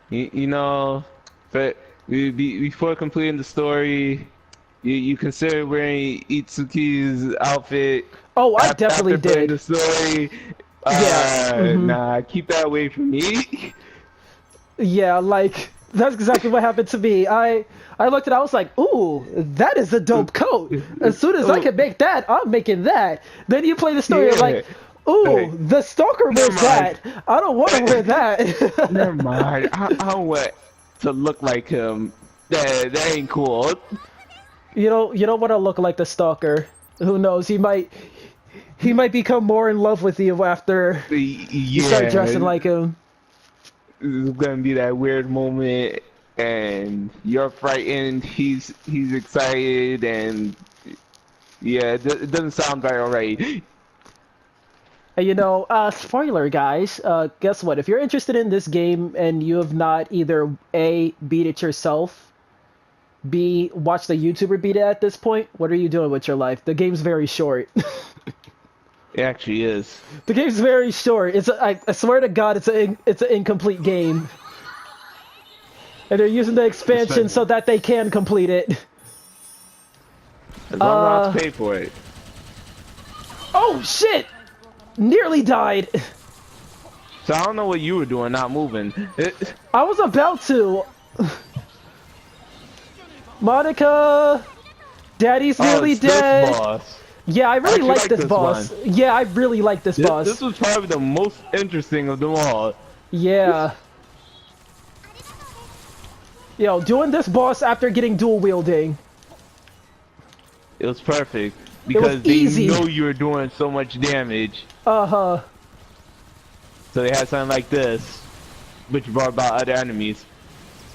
You know, but before completing the story, you consider wearing Itsuki's outfit Oh, I after definitely playing did. the story. Yeah. Nah, keep that away from me. Yeah, like that's exactly what happened to me. I looked at it, I was like, ooh, that is a dope coat. As soon as I Oh, can make that, I'm making that. Then you play the story, you're yeah. like, ooh, Hey, the stalker never wears mind. that. I don't want to wear Never that. mind. I want to look like him. That ain't cool. You don't want to look like the stalker. Who knows? He might become more in love with you after you start dressing Yeah, like him. it's gonna be that weird moment, and you're frightened. He's excited, and yeah, it doesn't sound very alright. And spoiler guys, guess what? If you're interested in this game and you have not either A, beat it yourself, B, watch the YouTuber beat it at this point, what are you doing with your life? The game's very short. It actually is. The game's very short. I swear to God, it's an incomplete game. And they're using the expansion Especially so that they can complete it. as long as I have Uh, to pay for it. oh shit! Nearly died. So I don't know what you were doing, not moving. I was about to. Monica, Daddy's Oh, nearly it's this dead. boss. Yeah, I I really actually like like this this one. boss. Yeah, I really like this This boss. was probably the most interesting of them all. Yeah. Yo, doing this boss after getting dual wielding. It was perfect It was because they easy. know you were doing so much damage. Uh-huh. So they had something like this, which brought about other enemies.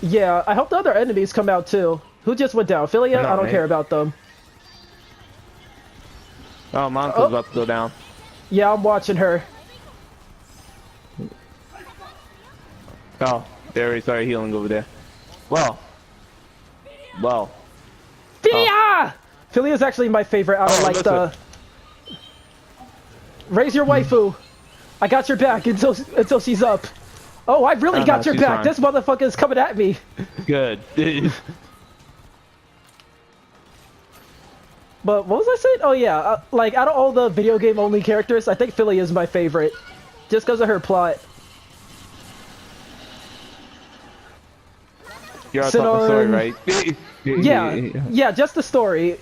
Yeah, I hope the other enemies come out too. Who just went down? I Philia? I know, don't care right? about them. Oh, Monica's Oh, about to go down. yeah, I'm watching her. Oh, they already started healing over there. Well, well. Oh, Philia! Philia's actually my favorite out of oh, like listen. the... Raise your waifu. I got your back until she's up. Oh, I really Oh no, got your she's back. fine. This motherfucker is coming at me. Good. But what was I saying? Oh yeah, like out of all the video game only characters, I think Philly is my favorite, just because of her plot. You're all talking story, Sinon, right? yeah, yeah, just the story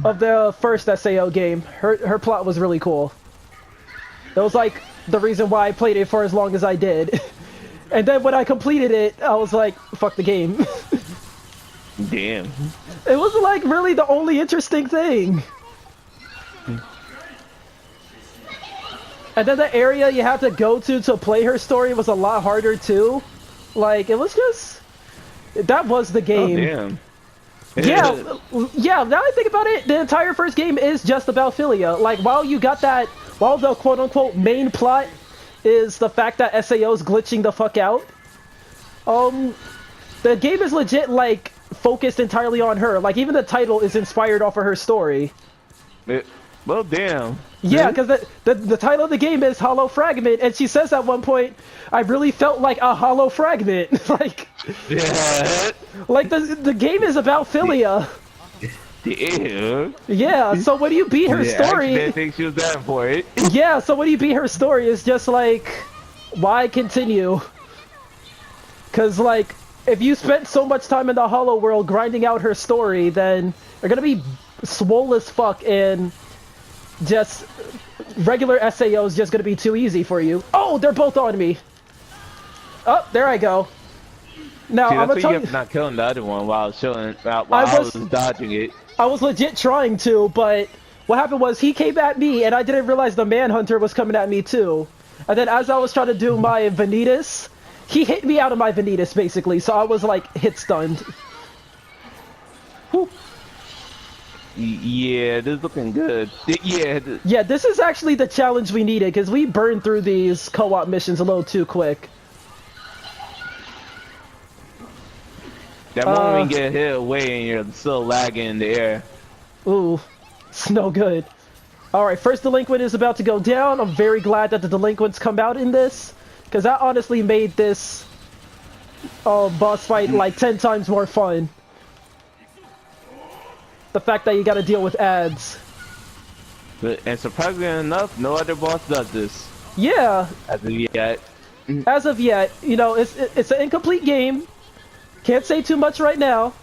of the first SAO game. Her plot was really cool. It was like the reason why I played it for as long as I did. And then when I completed it, I was like, fuck the game. Damn. It was like really the only interesting thing. And then the area you have to go to play her story was a lot harder too. Like, it was just... That was the Oh game. damn. Yeah, yeah, now I think about it, the entire first game is just about Philia. Like, while the quote-unquote main plot is the fact that SAO's glitching the fuck out, the game is legit, like, focused entirely on her. Like, even the title is inspired off of her story. Well, damn. Yeah, because the title of the game is Hollow Fragment, and she says at one point, I really felt like a hollow fragment. Yeah. Like the game is about Philia. Damn. Yeah, so when you beat her Yeah, actually, I story, think she was down for it. yeah, so when you beat her story, it's just like, why continue? Because, like, if you spent so much time in the Hollow World grinding out her story, then you're gonna be swole as fuck, and just regular SAO is just gonna be too easy for you. Oh, they're both on me. Oh, there I go. Now, See, I'm that's gonna why tell you you, have to not killing the other one while chilling, while I I was was dodging it. I was legit trying to, but what happened was he came at me, and I didn't realize the Manhunter was coming at me too. And then as I was trying to do my Vanitas, he hit me out of my Vanitas, basically, so I was, like, hit stunned. Whew. Yeah, this is looking good. Yeah. Yeah, this is actually the challenge we needed, because we burned through these co-op missions a little too quick. That moment when you get hit away and you're still lagging in the air. Ooh, it's no good. Alright, first delinquent is about to go down. I'm very glad that the delinquents come out in this, because that honestly made this boss fight like 10 times more fun. The fact that you gotta deal with ads. And surprisingly enough, no other boss does this. Yeah. As of yet. As of yet, you know, it's an incomplete game. Can't say too much right now.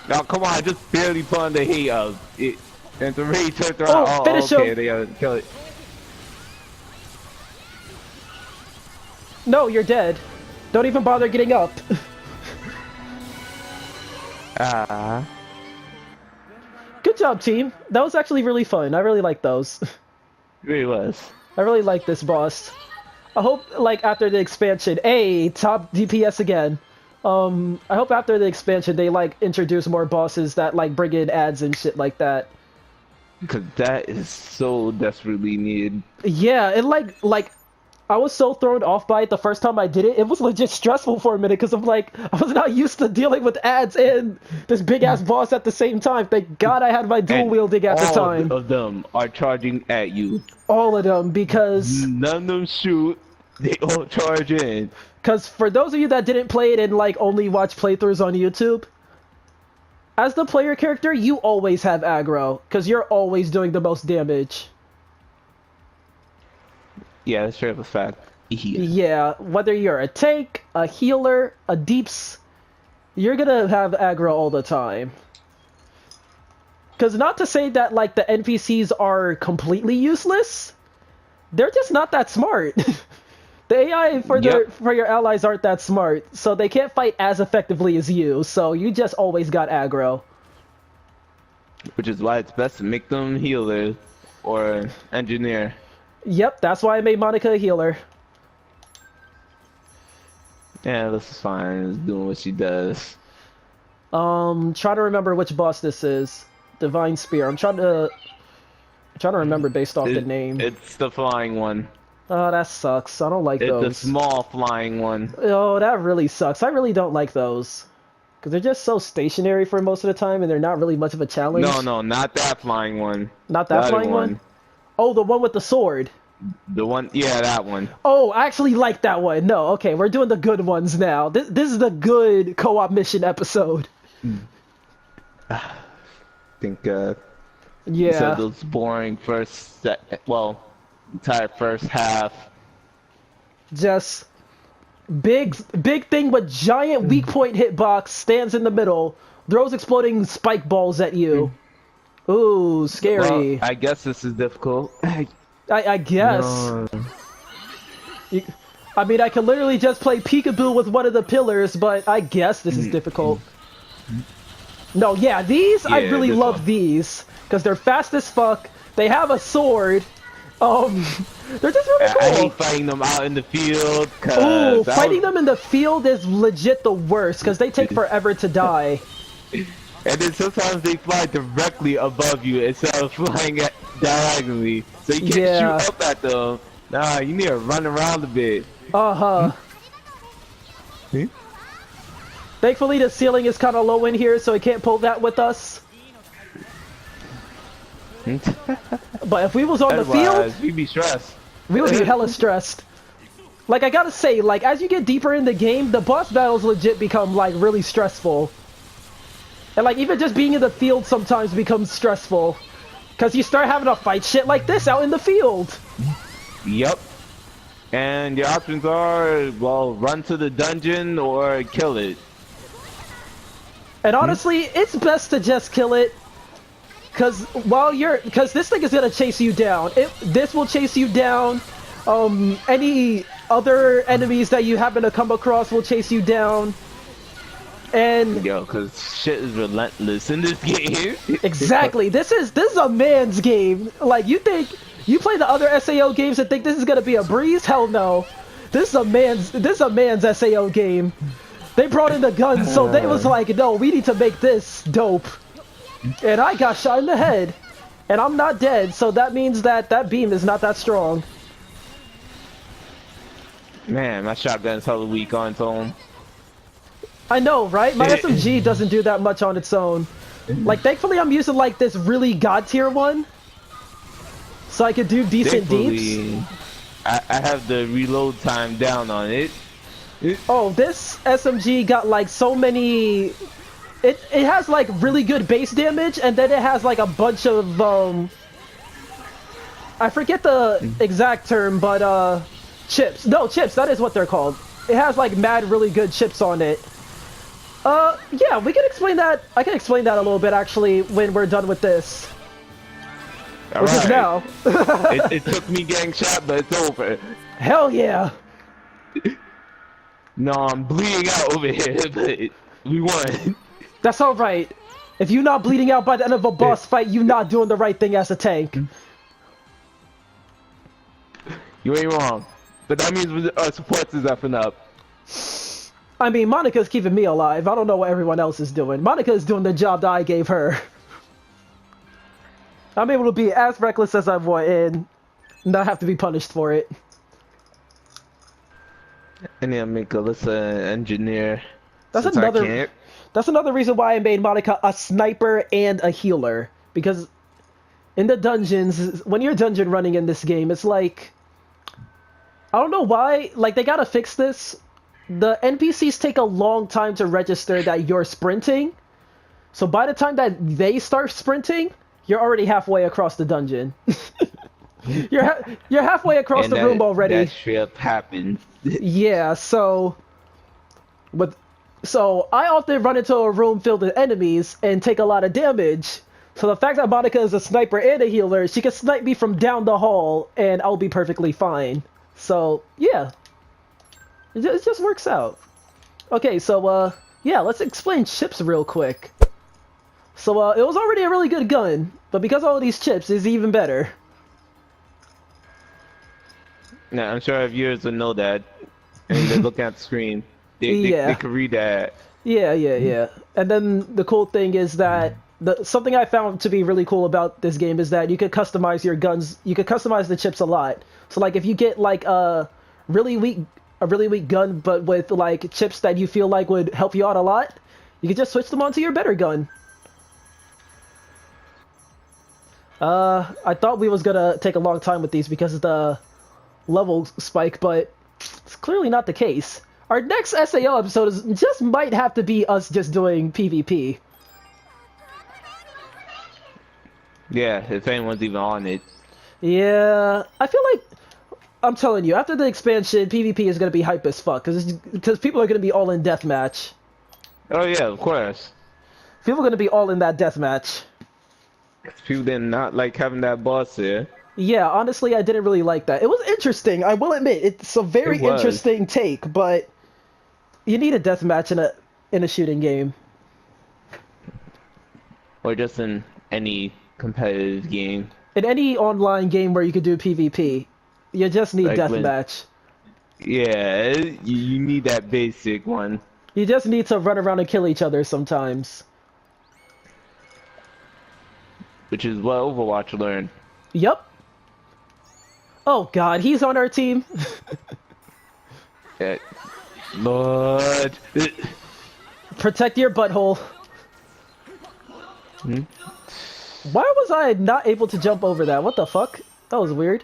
Now, come on, I just barely put on the heat of it. And the rage turns around. Oh, finish okay, him. they gotta kill it. No, you're dead. Don't even bother getting up. Ah. Good job, team. That was actually really fun. I really like those. It really was. I really like this boss. I hope, like, after the expansion, top DPS again. I hope after the expansion they, like, introduce more bosses that, like, bring in ads and shit like that. Because that is so desperately needed. Yeah, and, like, I was so thrown off by it the first time I did it. It was legit stressful for a minute because I'm like, I was not used to dealing with ads and this big-ass boss at the same time. Thank God I had my dual-wielding at the time. All of them are charging at you. All of them, because... None of them shoot. They all charge in. Because for those of you that didn't play it and like only watch playthroughs on YouTube, as the player character, you always have aggro, because you're always doing the most damage. Yeah, that's straight up a fact. Yeah, whether you're a tank, a healer, a deeps, you're gonna have aggro all the time. Because not to say that like the NPCs are completely useless, they're just not that smart. The AI for your allies aren't that smart, so they can't fight as effectively as you, so you just always got aggro. Which is why it's best to make them healer or engineer. Yep, that's why I made Monica a healer. Yeah, this is fine. It's doing what she does. Try to remember which boss this is. Divine Spear. I'm trying to remember based off the name. It's the flying one. Oh, that sucks. I don't like those. It's the small flying one. Oh, that really sucks. I really don't like those. Because they're just so stationary for most of the time, and they're not really much of a challenge. No, not that flying one. Not that flying one? Oh, the one with the sword. The one, yeah, that one. Oh, I actually like that one. No, okay, we're doing the good ones now. This is the good co-op mission episode. I think, yeah. so those boring entire first half. Just big thing with giant weak point hitbox, stands in the middle, throws exploding spike balls at you. Ooh, scary. Well, I guess this is difficult. I guess. No. I mean, I can literally just play peekaboo with one of the pillars, but I guess this is difficult. No, yeah, these, I really love these, because they're fast as fuck, they have a sword, they're just really cool. I hate fighting them out in the field. Ooh, fighting them in the field is legit the worst, because they take forever to die. And then sometimes they fly directly above you instead of flying diagonally. So you can't shoot up at them. Nah, you need to run around a bit. Uh-huh. Hmm? Thankfully the ceiling is kind of low in here, so it can't pull that with us. But if we was on the field, we'd be stressed. We would be hella stressed. Like, I gotta say, like, as you get deeper in the game, the boss battles legit become, like, really stressful. And, like, even just being in the field sometimes becomes stressful. Because you start having to fight shit like this out in the field. Yep. And your options are, well, run to the dungeon or kill it. And honestly, it's best to just kill it. Because this thing is gonna chase you down. This will chase you down. Any other enemies that you happen to come across will chase you down. And because shit is relentless in this game. Exactly. This is a man's game. Like, you think you play the other SAO games and think this is gonna be a breeze? Hell no. This is a man's SAO game. They brought in the guns, so they was like, no, we need to make this dope. And I got shot in the head. And I'm not dead, so that means that beam is not that strong. Man, my shotgun's hella weak on its own. I know, right? My SMG doesn't do that much on its own. Like, thankfully I'm using, like, this really god tier one. So I could do decent deeps. I have the reload time down on it. Oh, this SMG got like so many. It has like really good base damage, and then it has like a bunch of I forget the exact term, but chips. No, chips. That is what they're called. It has like mad really good chips on it. Yeah, we can explain that. I can explain that a little bit actually when we're done with this. Which is now. it took me getting shot, but it's over. Hell yeah. No, I'm bleeding out over here, but we won. That's alright. If you're not bleeding out by the end of a boss fight, you're not doing the right thing as a tank. You ain't wrong. But that means our supports is up and up. I mean, Monica's keeping me alive. I don't know what everyone else is doing. Monica's doing the job that I gave her. I'm able to be as reckless as I want and not have to be punished for it. I need to make Alyssa an engineer. That's another reason why I made Monica a sniper and a healer. Because in the dungeons, when you're dungeon running in this game, it's like... I don't know why, like, they gotta fix this. The NPCs take a long time to register that you're sprinting. So by the time that they start sprinting, you're already halfway across the dungeon. you're halfway across the room already. That trip happened. Yeah, so I often run into a room filled with enemies and take a lot of damage. So the fact that Monica is a sniper and a healer, she can snipe me from down the hall and I'll be perfectly fine. So, yeah. It just works out. Okay, so, yeah, let's explain chips real quick. So, it was already a really good gun, but because of all these chips, it's even better. Yeah, I'm sure our viewers will know that. And they're looking at the screen. They can read that. Yeah. And then the cool thing is that something I found to be really cool about this game is that you could customize your guns. You could customize the chips a lot. So like if you get like a really weak gun, but with like chips that you feel like would help you out a lot, you could just switch them onto your better gun. I thought we was gonna take a long time with these because of the level spike, but it's clearly not the case. Our next SAO episode just might have to be us just doing PvP. Yeah, if anyone's even on it. Yeah, I feel like, I'm telling you, after the expansion, PvP is going to be hype as fuck, because people are going to be all in deathmatch. Oh yeah, of course. People are going to be all in that deathmatch. People did not like having that boss there. Yeah, honestly, I didn't really like that. It was interesting, I will admit. It's a very interesting take, but you need a deathmatch in a shooting game. Or just in any competitive game. In any online game where you could do PvP, you just need like deathmatch. Yeah, you need that basic one. You just need to run around and kill each other sometimes. Which is what Overwatch learned. Yup. Oh god, he's on our team. Lord. Protect your butthole. Hmm? Why was I not able to jump over that? What the fuck? That was weird.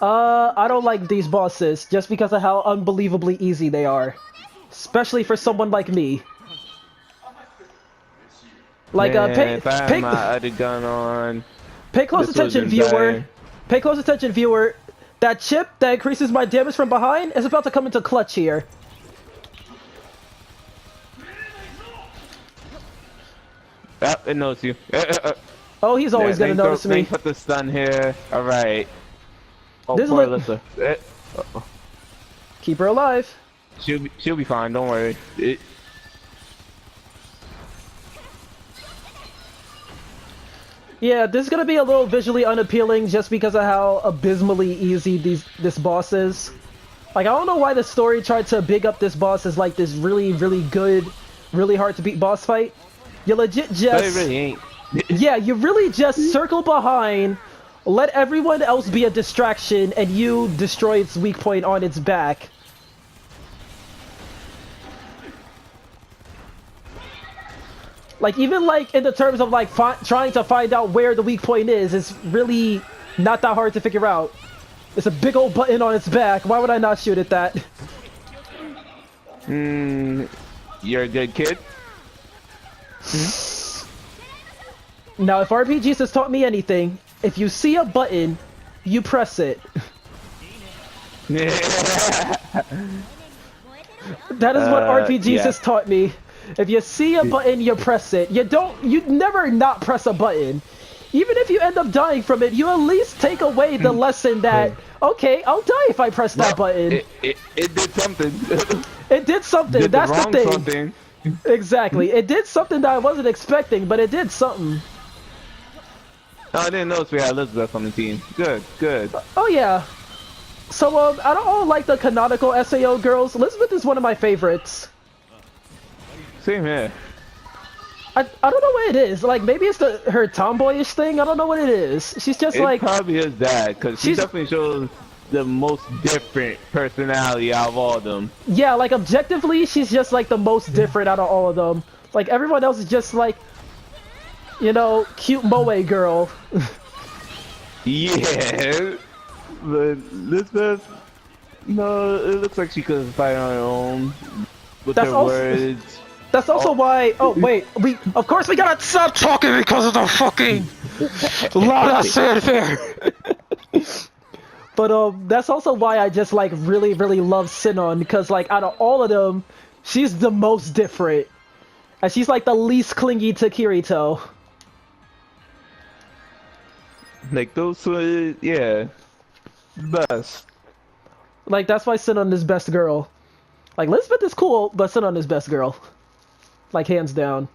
I don't like these bosses just because of how unbelievably easy they are. Especially for someone like me. Like, if I had my other gun on... Pay close attention, viewer. Pay close attention, viewer. That chip that increases my damage from behind is about to come into clutch here. It knows you. Oh, he's always gonna notice me. Put the stun here. Alright. Oh, This poor Alyssa. Keep her alive. She'll be fine, don't worry. Yeah, this is gonna be a little visually unappealing just because of how abysmally easy this boss is. Like, I don't know why the story tried to big up this boss as like this really, really good, really hard to beat boss fight. You legit just... But it really ain't. Yeah, you really just circle behind, let everyone else be a distraction, and you destroy its weak point on its back. Like, even like in the terms of like trying to find out where the weak point is, it's really not that hard to figure out. It's a big old button on its back. Why would I not shoot at that? You're a good kid. Now, if RPGs has taught me anything, if you see a button, you press it. That is what RPGs has taught me. If you see a button, you press it. You never not press a button. Even if you end up dying from it, you at least take away the lesson that, okay, I'll die if I press that button. It did something. It did something. Did That's the thing. something. Exactly. It did something that I wasn't expecting, but it did something. Oh, I didn't notice we had Elizabeth on the team. Good, good. Oh yeah. So I don't all like the canonical SAO girls. Elizabeth is one of my favorites. Same here. I don't know what it is. Like maybe it's her tomboyish thing. I don't know what it is. She's just It like probably is that because she definitely shows the most different personality out of all of them. Yeah, like objectively, she's just like the most different out of all of them. Like everyone else is just like, you know, cute moe girl. Yeah, but Elizabeth, no, it looks like she could fight on her own with her words. That's also why. Oh wait, of course we gotta stop talking because of the fucking loud ass fanfare. But that's also why I just like really love Sinon because like out of all of them, she's the most different, and she's like the least clingy to Kirito. Like those, yeah, best. Like that's why Sinon is best girl. Like Lisbeth is cool, but Sinon is best girl. Like hands down.